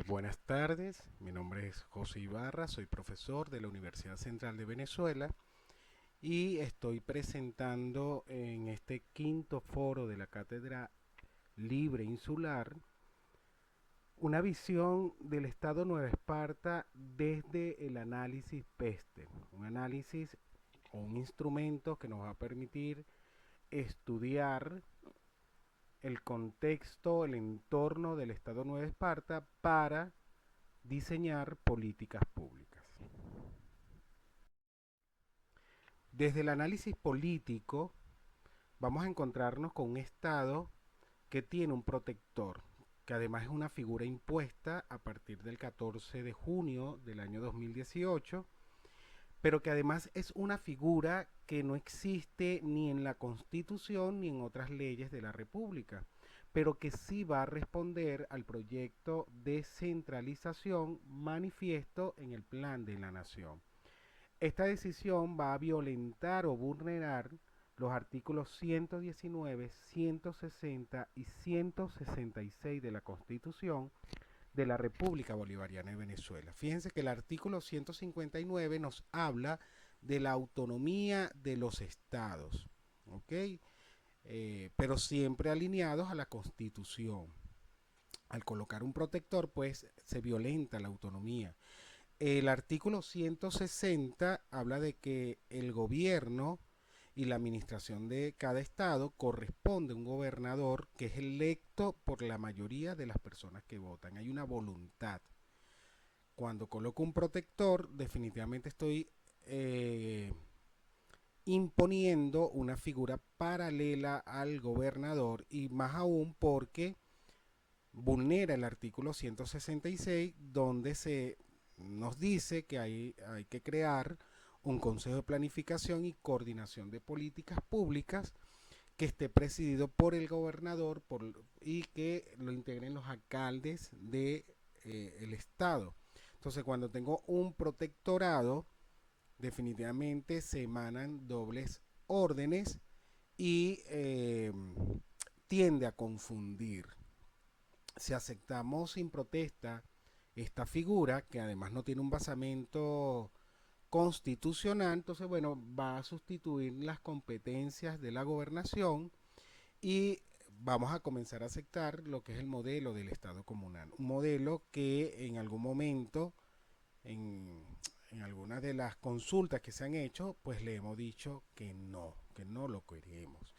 Buenas tardes, mi nombre es José Ibarra, soy profesor de la Universidad Central de Venezuela y estoy presentando en este quinto foro de la Cátedra Libre Insular una visión del Estado Nueva Esparta desde el análisis PESTE, un análisis o un instrumento que nos va a permitir estudiar el contexto, el entorno del Estado Nueva Esparta para diseñar políticas públicas. Desde el análisis político vamos a encontrarnos con un Estado que tiene un protector, que además es una figura impuesta a partir del 14 de junio del año 2018, pero que además es una figura que no existe ni en la Constitución ni en otras leyes de la República, pero que sí va a responder al proyecto de centralización manifiesto en el Plan de la Nación. Esta decisión va a violentar o vulnerar los artículos 119, 160 y 166 de la Constitución de la República Bolivariana de Venezuela. Fíjense que el artículo 159 nos habla de la autonomía de los estados, ¿ok? Pero siempre alineados a la Constitución. Al colocar un protector, pues se violenta la autonomía. El artículo 160 habla de que el gobierno y la administración de cada estado corresponde a un gobernador que es electo por la mayoría de las personas que votan. Hay una voluntad. Cuando coloco un protector, definitivamente estoy imponiendo una figura paralela al gobernador y más aún porque vulnera el artículo 166 donde se nos dice que hay que crear un consejo de planificación y coordinación de políticas públicas que esté presidido por el gobernador y que lo integren los alcaldes de el estado. Entonces, cuando tengo un protectorado, definitivamente se emanan dobles órdenes y tiende a confundir. Si aceptamos sin protesta esta figura, que además no tiene un basamento constitucional, entonces, bueno, va a sustituir las competencias de la gobernación y vamos a comenzar a aceptar lo que es el modelo del Estado comunal. Un modelo que en algún momento, en, en algunas de las consultas que se han hecho, pues le hemos dicho que no lo queremos.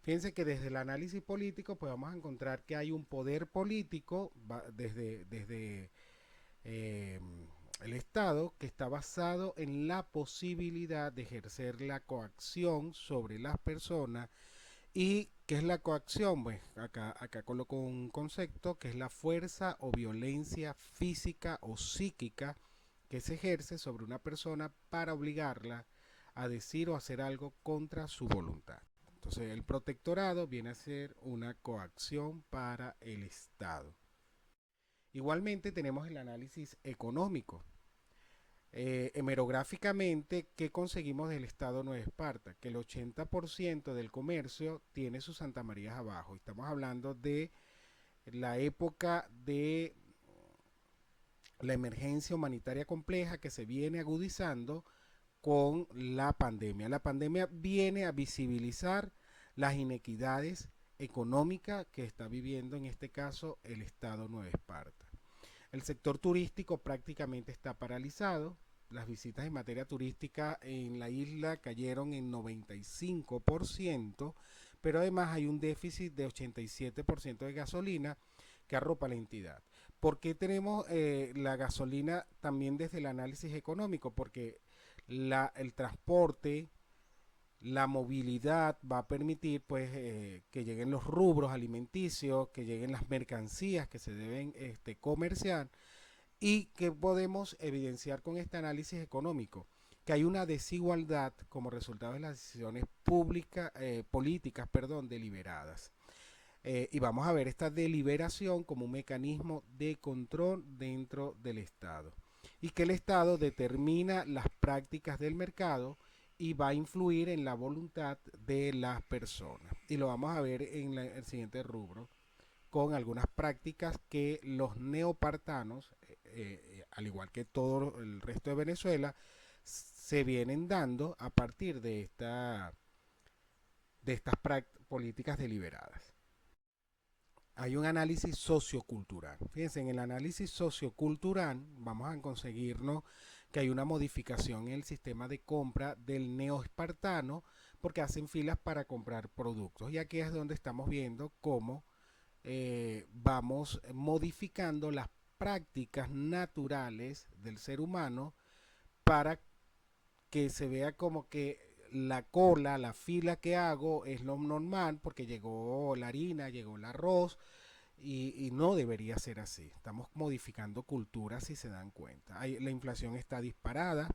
Fíjense que desde el análisis político, pues vamos a encontrar que hay un poder político desde eh, el Estado que está basado en la posibilidad de ejercer la coacción sobre las personas. ¿Y qué es la coacción? Pues acá coloco un concepto que es la fuerza o violencia física o psíquica que se ejerce sobre una persona para obligarla a decir o hacer algo contra su voluntad. Entonces el protectorado viene a ser una coacción para el Estado. Igualmente tenemos el análisis económico. Hemerográficamente, ¿qué conseguimos del Estado Nueva Esparta? Que el 80% del comercio tiene sus Santa Marías abajo. Estamos hablando de la época de la emergencia humanitaria compleja que se viene agudizando con la pandemia. La pandemia viene a visibilizar las inequidades económicas que está viviendo en este caso el Estado Nueva Esparta. El sector turístico prácticamente está paralizado. Las visitas en materia turística en la isla cayeron en 95%, pero además hay un déficit de 87% de gasolina que arropa la entidad. ¿Por qué tenemos la gasolina también desde el análisis económico? Porque el transporte, la movilidad va a permitir pues que lleguen los rubros alimenticios, que lleguen las mercancías que se deben comerciar y que podemos evidenciar con este análisis económico que hay una desigualdad como resultado de las decisiones públicas, políticas, perdón, deliberadas. Y vamos a ver esta deliberación como un mecanismo de control dentro del Estado. Y que el Estado determina las prácticas del mercado y va a influir en la voluntad de las personas. Y lo vamos a ver en el siguiente rubro con algunas prácticas que los neopartanos, al igual que todo el resto de Venezuela, se vienen dando a partir de estas políticas deliberadas. Hay un análisis sociocultural. Fíjense, en el análisis sociocultural vamos a conseguirnos que hay una modificación en el sistema de compra del neoespartano porque hacen filas para comprar productos. Y aquí es donde estamos viendo cómo vamos modificando las prácticas naturales del ser humano para que se vea como que la cola, la fila que hago es lo normal porque llegó la harina, llegó el arroz y no debería ser así. Estamos modificando culturas si se dan cuenta. La inflación está disparada,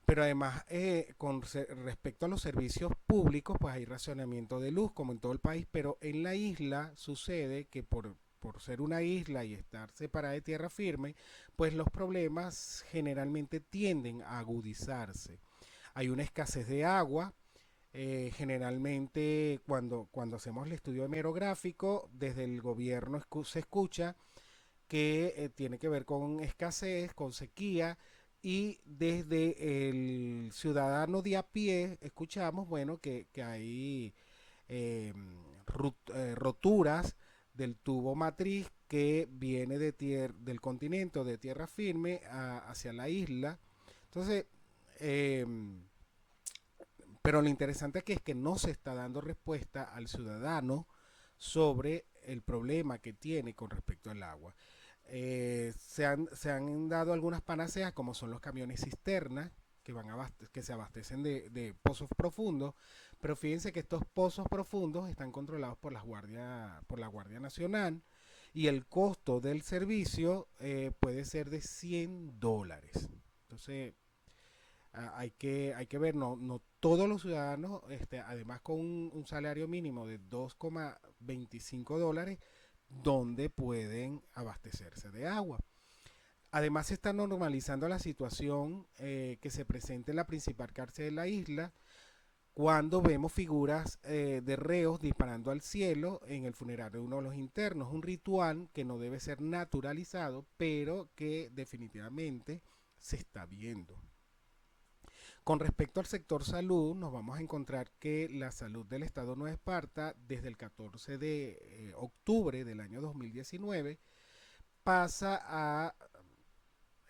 pero además con respecto a los servicios públicos, pues hay racionamiento de luz como en todo el país, pero en la isla sucede que por ser una isla y estar separada de tierra firme, pues los problemas generalmente tienden a agudizarse. Hay una escasez de agua. Generalmente cuando hacemos el estudio hemerográfico, desde el gobierno se escucha que tiene que ver con escasez, con sequía, y desde el ciudadano de a pie escuchamos, bueno, que hay eh, roturas del tubo matriz que viene del continente o de tierra firme hacia la isla. Entonces, eh, pero lo interesante aquí es que no se está dando respuesta al ciudadano sobre el problema que tiene con respecto al agua. Se han dado algunas panaceas como son los camiones cisterna que se abastecen de pozos profundos, pero fíjense que estos pozos profundos están controlados por la Guardia Nacional y el costo del servicio puede ser de $100. Entonces, hay que ver, no todos los ciudadanos, además con un salario mínimo de $2,25, donde pueden abastecerse de agua. Además se está normalizando la situación que se presenta en la principal cárcel de la isla cuando vemos figuras de reos disparando al cielo en el funeral de uno de los internos. Un ritual que no debe ser naturalizado, pero que definitivamente se está viendo. Con respecto al sector salud, nos vamos a encontrar que la salud del Estado de Nueva Esparta, desde el 14 de octubre del año 2019, pasa a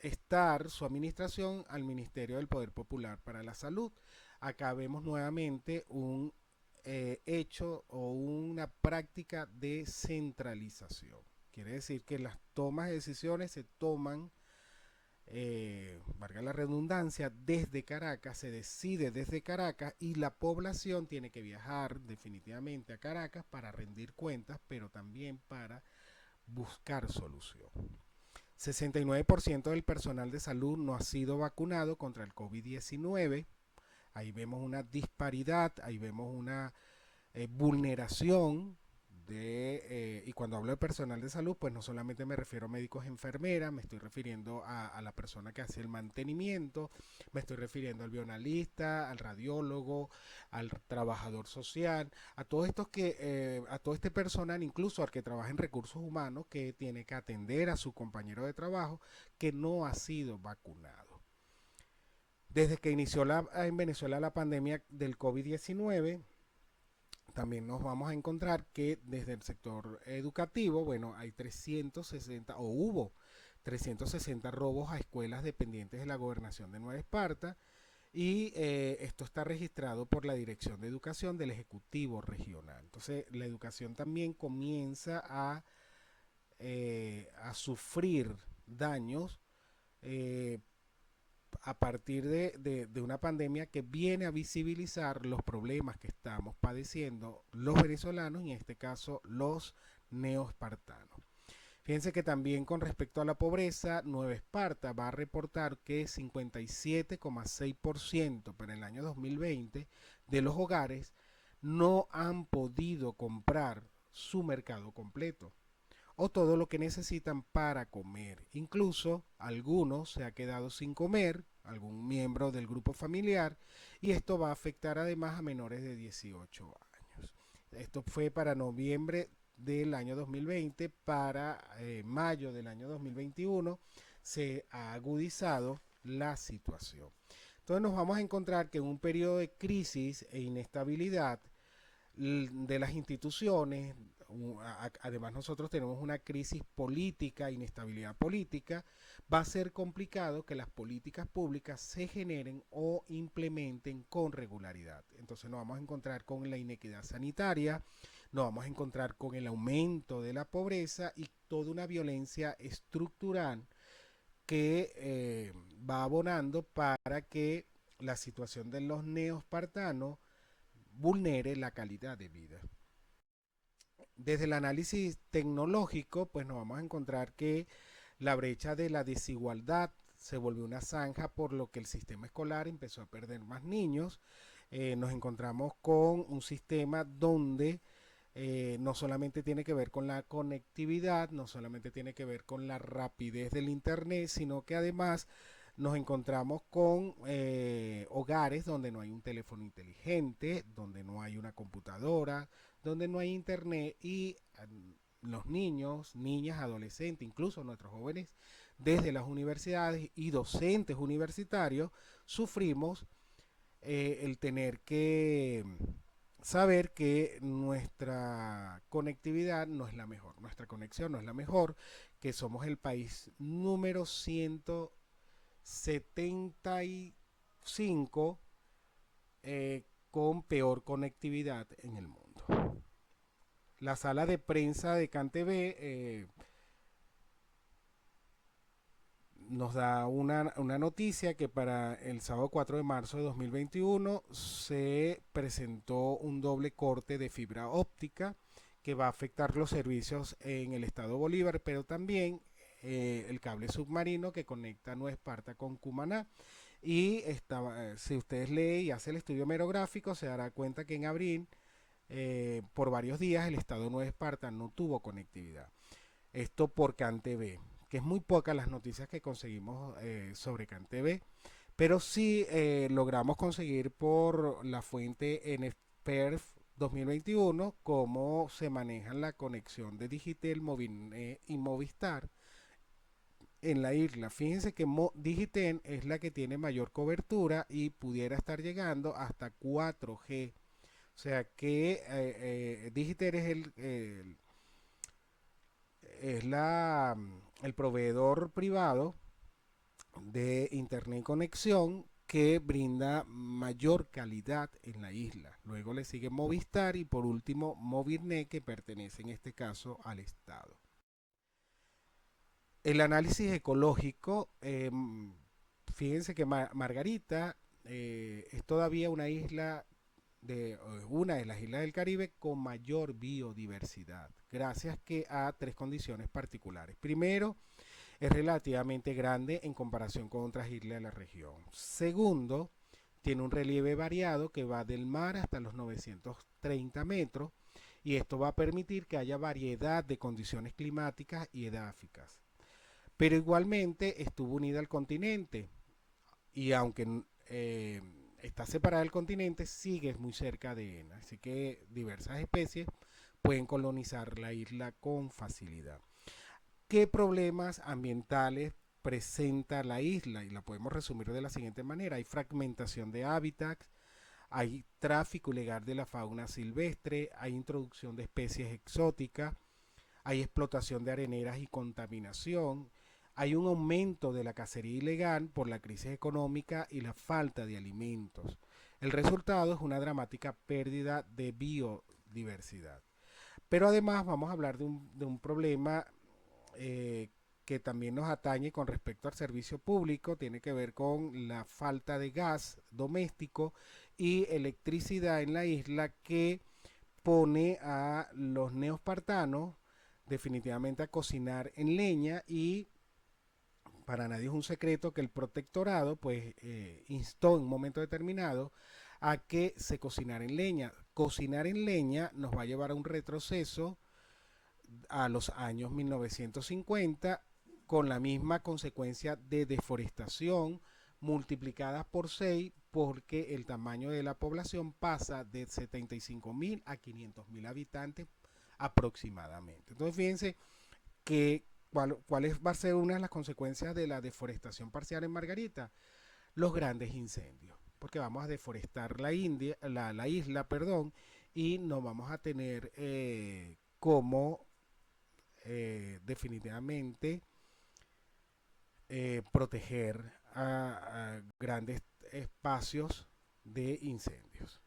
estar su administración al Ministerio del Poder Popular para la Salud. Acá vemos nuevamente un hecho o una práctica de centralización. Quiere decir que las tomas de decisiones se toman, valga la redundancia, desde Caracas, se decide desde Caracas y la población tiene que viajar definitivamente a Caracas para rendir cuentas, pero también para buscar solución. 69% del personal de salud no ha sido vacunado contra el COVID-19. Ahí vemos una disparidad, ahí vemos una vulneración y cuando hablo de personal de salud, pues no solamente me refiero a médicos y enfermeras, me estoy refiriendo a la persona que hace el mantenimiento, me estoy refiriendo al bioanalista, al radiólogo, al trabajador social, a todos estos a todo este personal, incluso al que trabaja en recursos humanos, que tiene que atender a su compañero de trabajo que no ha sido vacunado. Desde que inició en Venezuela la pandemia del COVID-19, también nos vamos a encontrar que desde el sector educativo, bueno, hay 360 o hubo 360 robos a escuelas dependientes de la gobernación de Nueva Esparta y esto está registrado por la Dirección de Educación del Ejecutivo Regional. Entonces, la educación también comienza a sufrir daños a partir de una pandemia que viene a visibilizar los problemas que estamos padeciendo los venezolanos y en este caso los neoespartanos. Fíjense que también con respecto a la pobreza, Nueva Esparta va a reportar que 57,6% para el año 2020 de los hogares no han podido comprar su mercado completo o todo lo que necesitan para comer. Incluso algunos se ha quedado sin comer, algún miembro del grupo familiar, y esto va a afectar además a menores de 18 años. Esto fue para noviembre del año 2020 para mayo del año 2021 se ha agudizado la situación. Entonces nos vamos a encontrar que en un periodo de crisis e inestabilidad de las instituciones, además nosotros tenemos una crisis política, inestabilidad política, va a ser complicado que las políticas públicas se generen o implementen con regularidad. Entonces nos vamos a encontrar con la inequidad sanitaria, nos vamos a encontrar con el aumento de la pobreza y toda una violencia estructural que va abonando para que la situación de los neospartanos vulnere la calidad de vida. Desde el análisis tecnológico, pues nos vamos a encontrar que la brecha de la desigualdad se volvió una zanja, por lo que el sistema escolar empezó a perder más niños. Nos encontramos con un sistema donde no solamente tiene que ver con la conectividad, no solamente tiene que ver con la rapidez del Internet, sino que además nos encontramos con hogares donde no hay un teléfono inteligente, donde no hay una computadora, donde no hay internet y los niños, niñas, adolescentes, incluso nuestros jóvenes desde las universidades y docentes universitarios sufrimos el tener que saber que nuestra conectividad no es la mejor, nuestra conexión no es la mejor, que somos el país número 175 con peor conectividad en el mundo. La sala de prensa de CanTV nos da una noticia que para el sábado 4 de marzo de 2021 se presentó un doble corte de fibra óptica que va a afectar los servicios en el estado Bolívar, pero también el cable submarino que conecta Nueva Esparta con Cumaná. Y si ustedes leen y hacen el estudio merográfico, se dará cuenta que en abril, por varios días, el estado de Nueva Esparta no tuvo conectividad. Esto por CanTV, que es muy pocas las noticias que conseguimos sobre CanTV, pero sí logramos conseguir por la fuente NFPERF 2021 cómo se maneja la conexión de Digitel, Movinet y Movistar en la isla. Fíjense que Digitel es la que tiene mayor cobertura y pudiera estar llegando hasta 4G. O sea que Digitel es el proveedor privado de internet y conexión que brinda mayor calidad en la isla. Luego le sigue Movistar y por último Movinet, que pertenece en este caso al Estado. El análisis ecológico, fíjense que Margarita es todavía una de las islas del Caribe con mayor biodiversidad, gracias a tres condiciones particulares. Primero, es relativamente grande en comparación con otras islas de la región. Segundo, tiene un relieve variado que va del mar hasta los 930 metros y esto va a permitir que haya variedad de condiciones climáticas y edáficas. Pero igualmente estuvo unida al continente y aunque está separada del continente, sigue muy cerca de él. Así que diversas especies pueden colonizar la isla con facilidad. ¿Qué problemas ambientales presenta la isla? Y la podemos resumir de la siguiente manera. Hay fragmentación de hábitats, hay tráfico ilegal de la fauna silvestre, hay introducción de especies exóticas, hay explotación de areneras y contaminación, hay un aumento de la cacería ilegal por la crisis económica y la falta de alimentos. El resultado es una dramática pérdida de biodiversidad. Pero además vamos a hablar de un problema que también nos atañe con respecto al servicio público, tiene que ver con la falta de gas doméstico y electricidad en la isla que pone a los neospartanos definitivamente a cocinar en leña y para nadie es un secreto que el protectorado pues instó en un momento determinado a que se cocinara en leña. Cocinar en leña nos va a llevar a un retroceso a los años 1950 con la misma consecuencia de deforestación multiplicadas por 6 porque el tamaño de la población pasa de 75.000 a 500.000 habitantes aproximadamente. Entonces fíjense que va a ser una de las consecuencias de la deforestación parcial en Margarita, los grandes incendios, porque vamos a deforestar la isla, perdón, y no vamos a tener cómo definitivamente proteger a grandes espacios de incendios.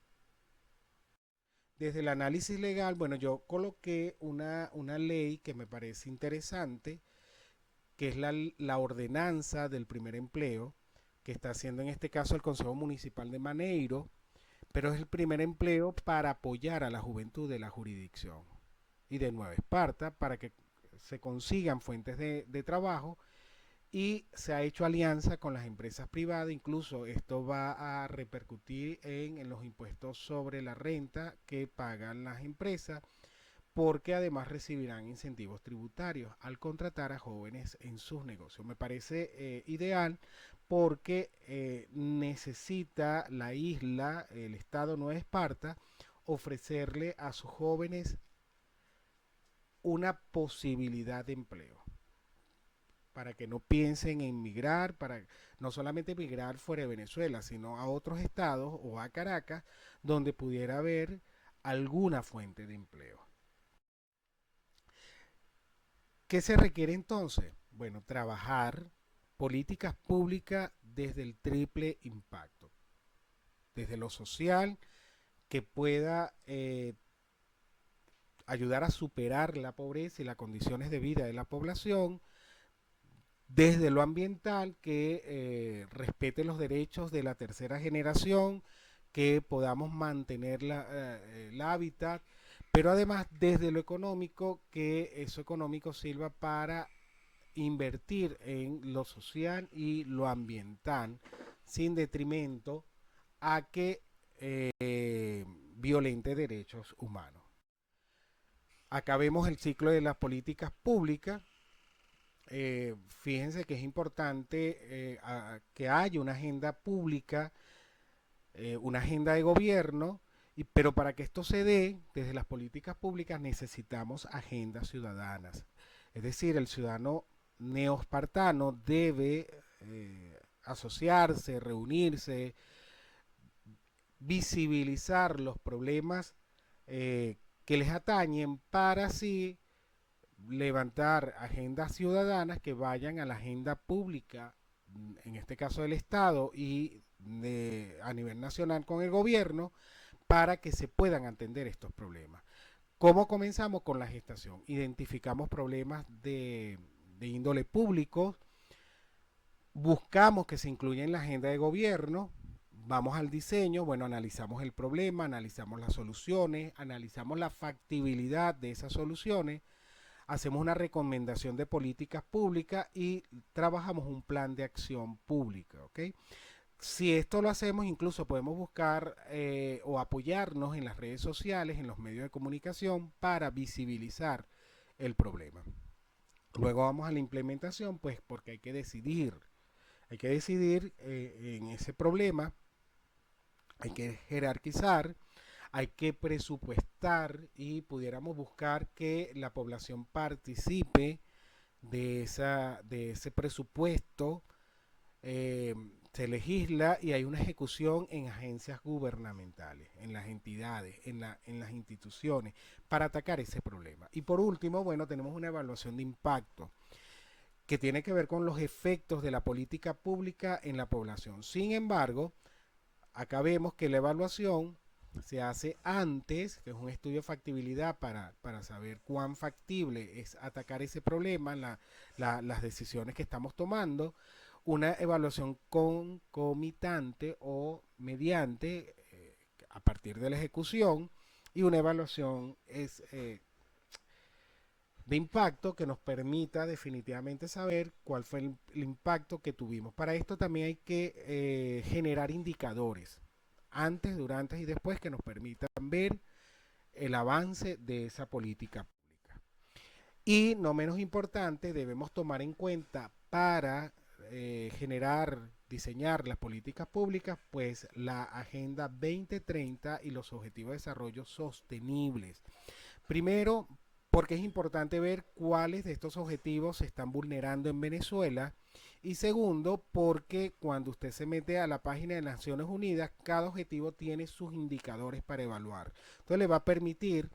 Desde el análisis legal, bueno, yo coloqué una ley que me parece interesante, que es la ordenanza del primer empleo, que está haciendo en este caso el Consejo Municipal de Maneiro, pero es el primer empleo para apoyar a la juventud de la jurisdicción y de Nueva Esparta para que se consigan fuentes de trabajo, y se ha hecho alianza con las empresas privadas. Incluso esto va a repercutir en los impuestos sobre la renta que pagan las empresas, porque además recibirán incentivos tributarios al contratar a jóvenes en sus negocios. Me parece ideal, porque necesita la isla, el estado Nueva Esparta, ofrecerle a sus jóvenes una posibilidad de empleo, para que no piensen en migrar, para no solamente migrar fuera de Venezuela, sino a otros estados o a Caracas, donde pudiera haber alguna fuente de empleo. ¿Qué se requiere entonces? Bueno, trabajar políticas públicas desde el triple impacto, desde lo social, que pueda ayudar a superar la pobreza y las condiciones de vida de la población; desde lo ambiental, que respete los derechos de la tercera generación, que podamos mantener el hábitat; pero además desde lo económico, que eso económico sirva para invertir en lo social y lo ambiental, sin detrimento a que violente derechos humanos. Acabemos el ciclo de las políticas públicas. Fíjense que es importante que haya una agenda pública, una agenda de gobierno, pero para que esto se dé desde las políticas públicas necesitamos agendas ciudadanas. Es decir, el ciudadano neospartano debe asociarse, reunirse, visibilizar los problemas que les atañen, para así levantar agendas ciudadanas que vayan a la agenda pública, en este caso del Estado y a nivel nacional con el gobierno, para que se puedan atender estos problemas. ¿Cómo comenzamos? Con la gestación. Identificamos problemas de índole público, buscamos que se incluya en la agenda de gobierno, vamos al diseño, bueno, analizamos el problema, analizamos las soluciones, analizamos la factibilidad de esas soluciones, hacemos una recomendación de políticas públicas y trabajamos un plan de acción pública, ¿ok? Si esto lo hacemos, incluso podemos buscar o apoyarnos en las redes sociales, en los medios de comunicación, para visibilizar el problema. Luego vamos a la implementación, pues porque hay que decidir en ese problema, hay que jerarquizar, hay que presupuestar, y pudiéramos buscar que la población participe de ese presupuesto. eh, Se legisla y hay una ejecución en agencias gubernamentales, en las entidades, en las instituciones, para atacar ese problema. Y por último, bueno, tenemos una evaluación de impacto, que tiene que ver con los efectos de la política pública en la población. Sin embargo, acá vemos que la evaluación se hace antes, que es un estudio de factibilidad para saber cuán factible es atacar ese problema, las decisiones que estamos tomando; una evaluación concomitante o mediante, a partir de la ejecución; y una evaluación de impacto, que nos permita definitivamente saber cuál fue el impacto que tuvimos. Para esto también hay que generar indicadores antes, durante y después, que nos permitan ver el avance de esa política pública. Y no menos importante, debemos tomar en cuenta para diseñar las políticas públicas, pues la Agenda 2030 y los Objetivos de Desarrollo Sostenibles. Primero, porque es importante ver cuáles de estos objetivos se están vulnerando en Venezuela. Y segundo, porque cuando usted se mete a la página de Naciones Unidas, cada objetivo tiene sus indicadores para evaluar. Entonces le va a permitir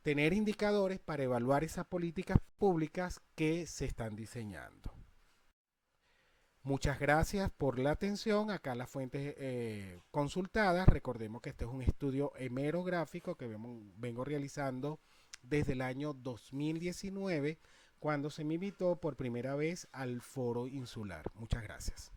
tener indicadores para evaluar esas políticas públicas que se están diseñando. Muchas gracias por la atención. Acá las fuentes consultadas. Recordemos que este es un estudio hemerográfico que vengo realizando desde el año 2019, cuando se me invitó por primera vez al Foro Insular. Muchas gracias.